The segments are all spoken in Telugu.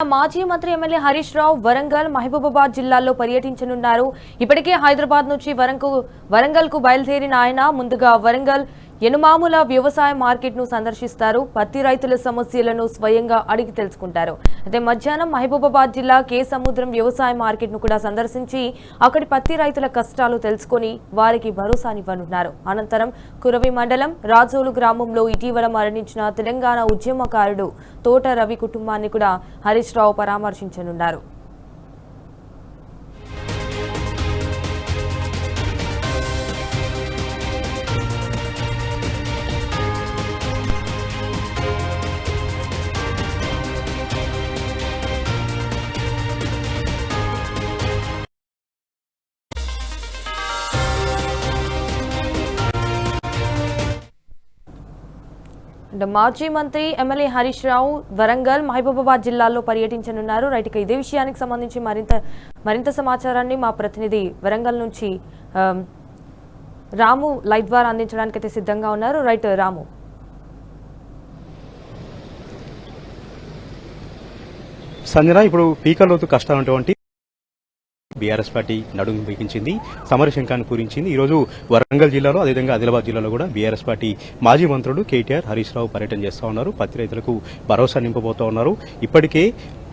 మాజీ మంత్రి ఎమ్మెల్యే హరీష్ రావు వరంగల్ మహబూబాబాద్ జిల్లాల్లో పర్యటించనున్నారు. ఇప్పటికే హైదరాబాద్ నుంచి వరంగల్ కు బయలుదేరిన ఆయన ముందుగా వరంగల్ ఎనుమాముల వ్యవసాయ మార్కెట్ ను సందర్శిస్తారు. పత్తి రైతుల సమస్యలను స్వయంగా అడిగి తెలుసుకుంటారు. అయితే మధ్యాహ్నం మహబూబాబాద్ జిల్లా కే సముద్రం వ్యవసాయ మార్కెట్ ను కూడా సందర్శించి అక్కడి పత్తి రైతుల కష్టాలు తెలుసుకుని వారికి భరోసానివ్వనున్నారు. అనంతరం కురవి మండలం రాజోలు గ్రామంలో ఇటీవల మరణించిన తెలంగాణ ఉద్యమకారుడు తోట రవి కుటుంబాన్ని కూడా హరీష్ రావు పరామర్శించనున్నారు. మాజీ మంత్రి ఎమ్మెల్యే హరీష్ రావు వరంగల్ మహబూబాబాద్ జిల్లాల్లో పర్యటించనున్నారు. రైట్, ఇదే విషయానికి సంబంధించి మరింత సమాచారాన్ని మా ప్రతినిధి వరంగల్ నుంచి రాము లైవ్ ద్వారా అందించడానికి అయితే సిద్ధంగా ఉన్నారు. రైట్ రాము. సంజన, ఇప్పుడు పీకల్లోతు కష్టాలున్నటువంటి బీఆర్ఎస్ పార్టీ నడుము బిగించింది, సమరశంఖాన్ని పూరించింది. ఈరోజు వరంగల్ జిల్లాలో అదేవిధంగా ఆదిలాబాద్ జిల్లాలో కూడా బీఆర్ఎస్ పార్టీ మాజీ మంత్రులు కేటీఆర్, హరీష్ రావు పర్యటన చేస్తూ ఉన్నారు. పత్తి రైతులకు భరోసా నింపబోతూ ఉన్నారు. ఇప్పటికే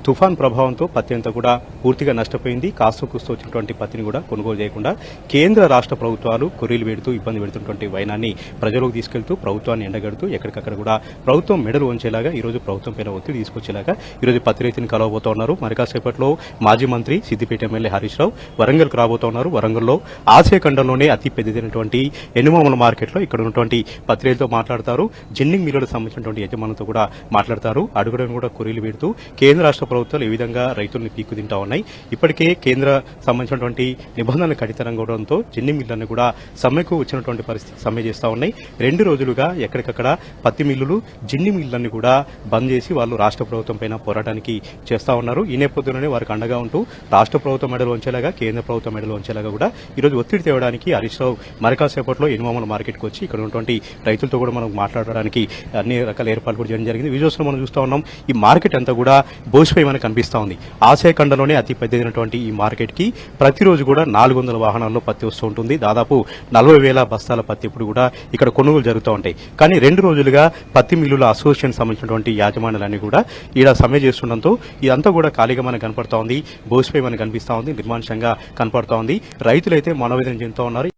తుఫాన్ ప్రభావంతో పత్తి అంతా కూడా పూర్తిగా నష్టపోయింది. కాస్త కూస్తూ వచ్చినటువంటి పత్తిని కూడా కొనుగోలు చేయకుండా కేంద్ర రాష్ట్ర ప్రభుత్వాలు కొర్రీలు పెడుతూ ఇబ్బంది పెడుతున్నటువంటి వైనాన్ని ప్రజలకు తీసుకెళ్తూ ప్రభుత్వాన్ని ఎండగడుతూ ఎక్కడికక్కడ కూడా ప్రభుత్వం మెడలు వంచేలాగా ఈరోజు ప్రభుత్వం పైన ఒత్తిడి తీసుకొచ్చేలాగా ఈరోజు పత్తి రైతుని కలవబోతూ ఉన్నారు. మరి కాసేపట్లో మాజీ మంత్రి సిద్దిపేట ఎమ్మెల్యే హరీష్ రావు వరంగల్కు రాబోతూ ఉన్నారు. వరంగల్లో ఆసియా ఖండంలోనే అతి పెద్దదైనటువంటి ఎనుమాముల మార్కెట్లో ఇక్కడ ఉన్నటువంటి పత్తి రైతులతో మాట్లాడతారు. జిన్నింగ్ మిల్లులకు సంబంధించినటువంటి యజమానులతో కూడా మాట్లాడతారు. అడుగులను కూడా కొర్రీలు పెడుతూ కేంద్ర రాష్ట్ర ప్రభుత్వాలు ఏ విధంగా రైతుల్ని పీక్కు తింటా ఉన్నాయి. ఇప్పటికే కేంద్ర సంబంధించినటువంటి నిబంధనలు కఠినంగా ఉండడంతో జిన్ని మిల్లులను కూడా సమ్మెకు వచ్చినటువంటి పరిస్థితి సమ్మె చేస్తా ఉన్నాయి. 2 రోజులుగా ఎక్కడికక్కడ పత్తి మిల్లులు, జిన్ని మిల్లులను కూడా బంద్ చేసి వాళ్ళు రాష్ట్ర ప్రభుత్వం పైన పోరాటానికి చేస్తా ఉన్నారు. ఈ నేపథ్యంలోనే వారికి అండగా ఉంటూ రాష్ట్ర ప్రభుత్వం మెడలు వంచేలాగా, కేంద్ర ప్రభుత్వం మెడలు వంచేలాగా కూడా ఈరోజు ఒత్తిడి తేవడానికి హరీష్ రావు మరికాసేపట్లో ఎనుమాముల మార్కెట్కి వచ్చి ఇక్కడ ఉన్నటువంటి రైతులతో కూడా మనం మాట్లాడడానికి అన్ని రకాల ఏర్పాట్లు కూడా చేయడం జరిగింది. విజువల్స్ మనం చూస్తా ఉన్నాం. ఈ మార్కెట్ అంతా కూడా బోసిపోయి మనకు కనిపిస్తా ఉంది. ఆసియా ఖండంలోనే అతి పెద్దదైనటువంటి ఈ మార్కెట్ కి ప్రతిరోజు కూడా 400 వాహనాల్లో పత్తి వస్తూ ఉంటుంది. దాదాపు 40,000 బస్తాల పత్తి ఇప్పుడు కూడా ఇక్కడ కొనుగోలు జరుగుతూ ఉంటాయి. కానీ 2 రోజులుగా పత్తి మిల్లుల అసోసియేషన్ సంబంధించినటువంటి యాజమాన్యాలన్నీ కూడా ఈడ సమ్మె చేస్తుండటంతో ఇదంతా కూడా ఖాళీగా మనకు కనపడతా ఉంది. బోసిపోయి మనకు కనిపిస్తా ఉంది, నిర్మానుషంగా కనపడతా ఉంది. రైతులైతే మనోవేదన చెందుతూ ఉన్నారు.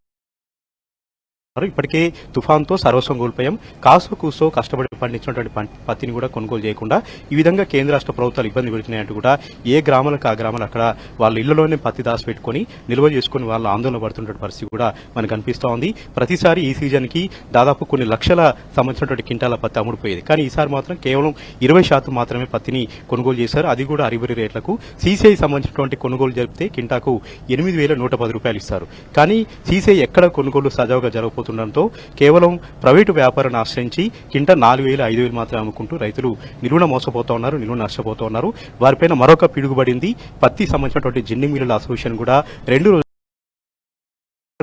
ఇప్పటికే తుఫాన్తో సర్వస్వం కోల్పోయాం, కాస్త కూస్తో కష్టపడి పండించినటువంటి పత్తిని కూడా కొనుగోలు చేయకుండా ఈ విధంగా కేంద్ర రాష్ట్ర ప్రభుత్వాలు ఇబ్బంది పెడుతున్నాయంటూ కూడా ఏ గ్రామాలకు ఆ గ్రామాలు అక్కడ వాళ్ళ ఇళ్లలోనే పత్తి దాచిపెట్టుకుని నిల్వ చేసుకుని వాళ్ళు ఆందోళన పడుతున్న పరిస్థితి కూడా మనకు కనిపిస్తూ ఉంది. ప్రతిసారి ఈ సీజన్ కి దాదాపు కొన్ని లక్షల సంబంధించినటువంటి క్వింటాల పత్తి అమ్ముడుపోయేది. కానీ ఈసారి మాత్రం కేవలం 20% మాత్రమే పత్తిని కొనుగోలు చేశారు. అది కూడా అరిబరి రేట్లకు. సీసీఐ సంబంధించినటువంటి కొనుగోలు జరిపితే కింటాకు 8,110 రూపాయలు ఇస్తారు. కానీ సీసీఐ ఎక్కడ కొనుగోలు సజావుగా జరగకపోతే తో కేవలం ప్రైవేటు వ్యాపారాన్ని ఆశ్రయించి కింట 4,000, 5,000 మాత్రమే అమ్ముకుంటూ రైతులు నిలువున మోసపోతా ఉన్నారు, నిలువున నష్టపోతూ ఉన్నారు. వారిపైన మరొక పిడుగుబడింది. పత్తి సంబంధించినటువంటి జిన్ని మిల్లుల అసోసియేషన్ కూడా 2 రోజులు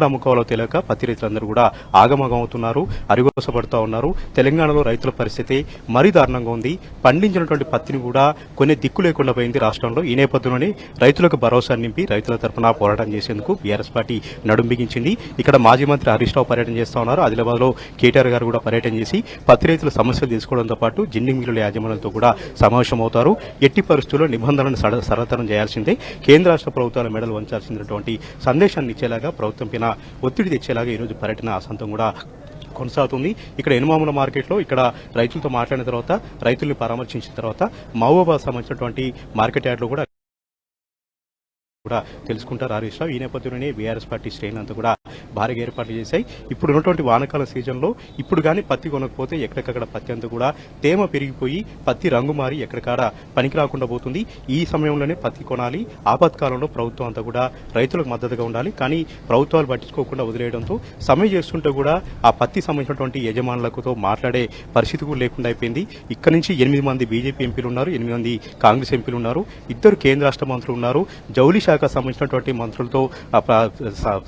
అమ్ముకోవాలో తెలియక పత్తి రైతులందరూ కూడా ఆగమగం అవుతున్నారు, అరిగోసపడుతూ ఉన్నారు. తెలంగాణలో రైతుల పరిస్థితి మరీ దారుణంగా ఉంది. పండించినటువంటి పత్తిని కూడా కొన్ని దిక్కు లేకుండా పోయింది రాష్ట్రంలో. ఈ నేపథ్యంలోనే రైతులకు భరోసా నింపి రైతుల తరఫున పోరాటం చేసేందుకు బీఆర్ఎస్ పార్టీ నడుం బిగించింది. ఇక్కడ మాజీ మంత్రి హరీష్ రావు పర్యటన చేస్తా ఉన్నారు. ఆదిలాబాద్ లో కేటీఆర్ గారు కూడా పర్యటన చేసి పత్తి రైతుల సమస్యలు తీసుకోవడంతో పాటు జిన్నింగ్ మిల్లుల యాజమాన్యాలతో కూడా సమావేశం అవుతారు. ఎట్టి పరిస్థితుల్లో నిబంధనలను సరళతరం చేయాల్సిందే, కేంద్ర రాష్ట్ర ప్రభుత్వాల మెడలు వంచాల్సినటువంటి సందేశాన్ని ఇచ్చేలాగా ప్రభుత్వం పైన ఒత్తిడి తెచ్చేలాగా ఈరోజు పర్యటన సొంతం కూడా కొనసాగుతుంది. ఇక్కడ ఎనుమాముల మార్కెట్లో ఇక్కడ రైతులతో మాట్లాడిన తర్వాత, రైతుల్ని పరామర్శించిన తర్వాత మహబూబాబాద్ సంబంధించినటువంటి మార్కెట్ యార్డ్లో కూడా తెలుసుకుంటారు హరీష్ రావు. ఈ నేపథ్యంలోనే బీఆర్ఎస్ పార్టీ శ్రేణులు అంతా కూడా భారీగా ఏర్పాట్లు చేశాయి. ఇప్పుడు ఉన్నటువంటి వానాకాల సీజన్లో ఇప్పుడు కానీ పత్తి కొనకపోతే ఎక్కడికక్కడ పత్తి అంతా కూడా తేమ పెరిగిపోయి పత్తి రంగు మారి ఎక్కడికాడ పనికి రాకుండా పోతుంది. ఈ సమయంలోనే పత్తి కొనాలి. ఆపత్కాలంలో ప్రభుత్వం అంతా కూడా రైతులకు మద్దతుగా ఉండాలి. కానీ ప్రభుత్వాలు పట్టించుకోకుండా వదిలేయడంతో సమ్మె చేస్తుంటే కూడా ఆ పత్తి సంబంధించినటువంటి యజమానులతో మాట్లాడే పరిస్థితి కూడా లేకుండా అయిపోయింది. ఇక్కడ నుంచి 8 మంది బీజేపీ ఎంపీలు ఉన్నారు, 8 మంది కాంగ్రెస్ ఎంపీలు ఉన్నారు, 2 కేంద్ర రాష్ట్ర మంత్రులు ఉన్నారు. జౌలి శాఖ సంబంధించినటువంటి మంత్రులతో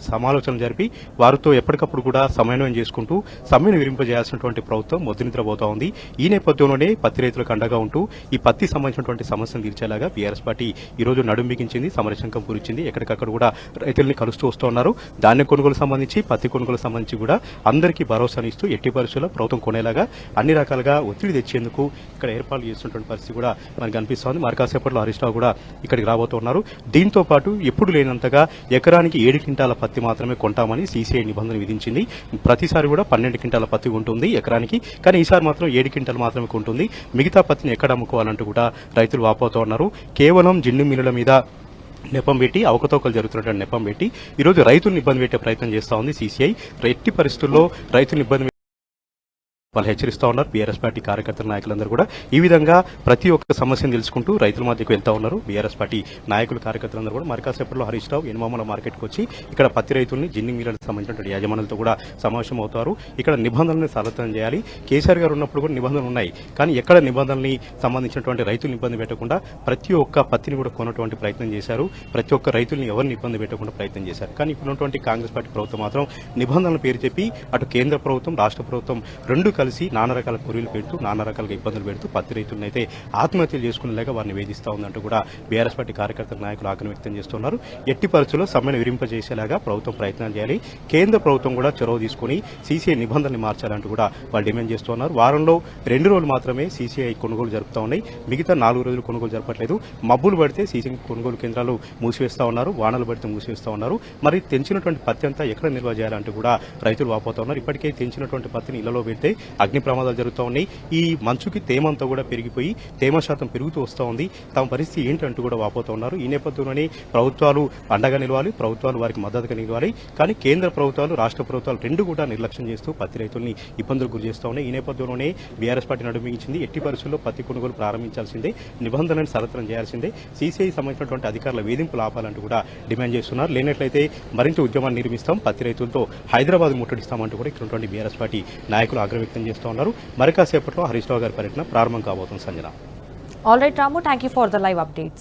సమాలోచనలు జరిపి వారితో ఎప్పటికప్పుడు కూడా సమన్వయం చేసుకుంటూ సమ్మెను విరింపజేయాల్సినటువంటి ప్రభుత్వం మొద్దునిద్రపోతా ఉంది. ఈ నేపథ్యంలోనే పత్తి రైతులకు అండగా ఉంటూ ఈ పత్తి సంబంధించినటువంటి సమస్యను తీర్చేలాగా బీఆర్ఎస్ పార్టీ ఈ రోజు నడుం బిగించింది, సమరశంఖం పూరించింది. ఎక్కడికక్కడ కూడా రైతుల్ని కలుస్తూ వస్తూ ఉన్నారు. ధాన్యం కొనుగోలు సంబంధించి, పత్తి కొనుగోలు సంబంధించి కూడా అందరికీ భరోసాని ఇస్తూ ఎట్టి పరిస్థితుల్లో ప్రభుత్వం కొనేలాగా అన్ని రకాలుగా ఒత్తిడి తెచ్చేందుకు ఇక్కడ ఏర్పాట్లు చేస్తున్నటువంటి పరిస్థితి కూడా మనకు కనిపిస్తోంది. మరి కాసేపట్లో హరీష్ రావు కూడా ఇక్కడికి రాబోతున్నారు. దీంతో పాటు ఎప్పుడు లేనంతగా ఎకరానికి 7 క్వింటాల పత్తి మాత్రమే కొంటామని సీసీఐ నిబంధన విధించింది. ప్రతిసారి కూడా 12 క్వింటాల పత్తి ఉంటుంది ఎకరానికి, కానీ ఈసారి మాత్రం 7 క్వింటాలు మాత్రమే కొంటుంది. మిగతా పత్తిని ఎక్కడ అమ్ముకోవాలంటూ కూడా రైతులు వాపోతూ ఉన్నారు. కేవలం జిన్ను మిల్లుల మీద నెపం పెట్టి, అవకతవకలు జరుగుతున్నటువంటి నెపం పెట్టి ఈరోజు రైతులను ఇబ్బంది పెట్టే ప్రయత్నం చేస్తూ ఉంది సీసీఐ. ఎట్టి పరిస్థితుల్లో రైతులను ఇబ్బంది వాళ్ళు హెచ్చరిస్తూ ఉన్నారు బీఆర్ఎస్ పార్టీ కార్యకర్తల నాయకులందరూ కూడా. ఈ విధంగా ప్రతి ఒక్క సమస్యను తెలుసుకుంటూ రైతుల మధ్యకు వెళ్తా ఉన్నారు బీఆర్ఎస్ పార్టీ నాయకులు, కార్యకర్తలందరూ కూడా. మరి కాసేపట్లో హరీష్ రావు ఎనుమాముల మార్కెట్కి వచ్చి ఇక్కడ పత్తి రైతుల్ని, జిన్నింగ్ మిల్లులకు సంబంధించిన యాజమానులతో కూడా సమావేశం అవుతారు. ఇక్కడ నిబంధనలను సరళతం చేయాలి. కేసీఆర్ గారు ఉన్నప్పుడు కూడా నిబంధనలు ఉన్నాయి, కానీ ఎక్కడ నిబంధనల్ని సంబంధించినటువంటి రైతులను ఇబ్బంది పెట్టకుండా ప్రతి ఒక్క పత్తిని కూడా కొనటువంటి ప్రయత్నం చేశారు. ప్రతి ఒక్క రైతుల్ని ఎవరిని ఇబ్బంది పెట్టకుండా ప్రయత్నం చేశారు. కానీ ఇప్పుడున్నటువంటి కాంగ్రెస్ పార్టీ ప్రభుత్వం మాత్రం నిబంధనల పేరు చెప్పి అటు కేంద్ర ప్రభుత్వం, రాష్ట్ర ప్రభుత్వం రెండు కలిసి నానా రకాల కొరీలు పెడుతూ, నానా రకాలుగా ఇబ్బందులు పెడుతూ పత్తి రైతులను అయితే ఆత్మహత్యలు చేసుకునేలాగా వారిని వేధిస్తూ ఉందంటూ కూడా బీఆర్ఎస్ పార్టీ కార్యకర్తల నాయకులు ఆగ్రహం వ్యక్తం చేస్తున్నారు. ఎట్టి పరిస్థితుల్లో సమ్మెను విరింపజేసేలాగా ప్రభుత్వం ప్రయత్నాలు చేయాలి. కేంద్ర ప్రభుత్వం కూడా చొరవ తీసుకుని సీసీఐ నిబంధనలు మార్చాలంటూ కూడా వాళ్ళు డిమాండ్ చేస్తున్నారు. వారంలో 2 రోజులు మాత్రమే సీసీఐ కొనుగోలు జరుపుతూ ఉన్నాయి. మిగతా 4 రోజులు కొనుగోలు జరపట్లేదు. మబ్బులు పడితే సీసీఐ కొనుగోలు కేంద్రాలు మూసివేస్తా ఉన్నారు, వానలు పడితే మూసివేస్తా ఉన్నారు. మరి తెంచినటువంటి పత్తి అంతా ఎక్కడ నిల్వ చేయాలంటూ కూడా రైతులు వాపోతా ఉన్నారు. ఇప్పటికే తెంచినటువంటి పత్తిని ఇళ్లలో పెడితే అగ్ని ప్రమాదాలు జరుగుతూ ఉన్నాయి. ఈ మంచుకి తేమంతా కూడా పెరిగిపోయి తేమ శాతం పెరుగుతూ వస్తూ ఉంది. తమ పరిస్థితి ఏంటంటూ కూడా వాపోతూ ఉన్నారు. ఈ నేపథ్యంలోనే ప్రభుత్వాలు అండగా నిలవాలి, ప్రభుత్వాలు వారికి మద్దతుగా నిలవాలి. కానీ కేంద్ర ప్రభుత్వాలు, రాష్ట్ర ప్రభుత్వాలు రెండు కూడా నిర్లక్ష్యం చేస్తూ పత్తి రైతుల్ని ఇబ్బందులు గురి చేస్తూ ఉన్నాయి. ఈ నేపథ్యంలోనే బీఆర్ఎస్ పార్టీ నడుమించింది. ఎట్టి పరిస్థితుల్లో పత్తి కొనుగోలు ప్రారంభించాల్సిందే, నిబంధనలను సరళతరం చేయాల్సిందే, సీసీఐ సంబంధించినటువంటి అధికారుల వేధింపులు ఆపాలంటూ కూడా డిమాండ్ చేస్తున్నారు. లేనట్లయితే మరింత ఉద్యమాన్ని నిర్మిస్తాం, పత్తి రైతులతో హైదరాబాద్ ముట్టడిస్తామంటూ కూడా ఇక్కడ ఉన్నటువంటి బీఆర్ఎస్ పార్టీ నాయకులు ఆగ్రహం వ్యక్తం చేస్తూ ఉన్నారు. మరి కాసేపట్లో హరీష్ రావు గారి పర్యటన ప్రారంభం కాబోతుంది. Sanjana. All right, Ramu, thank you for the live updates.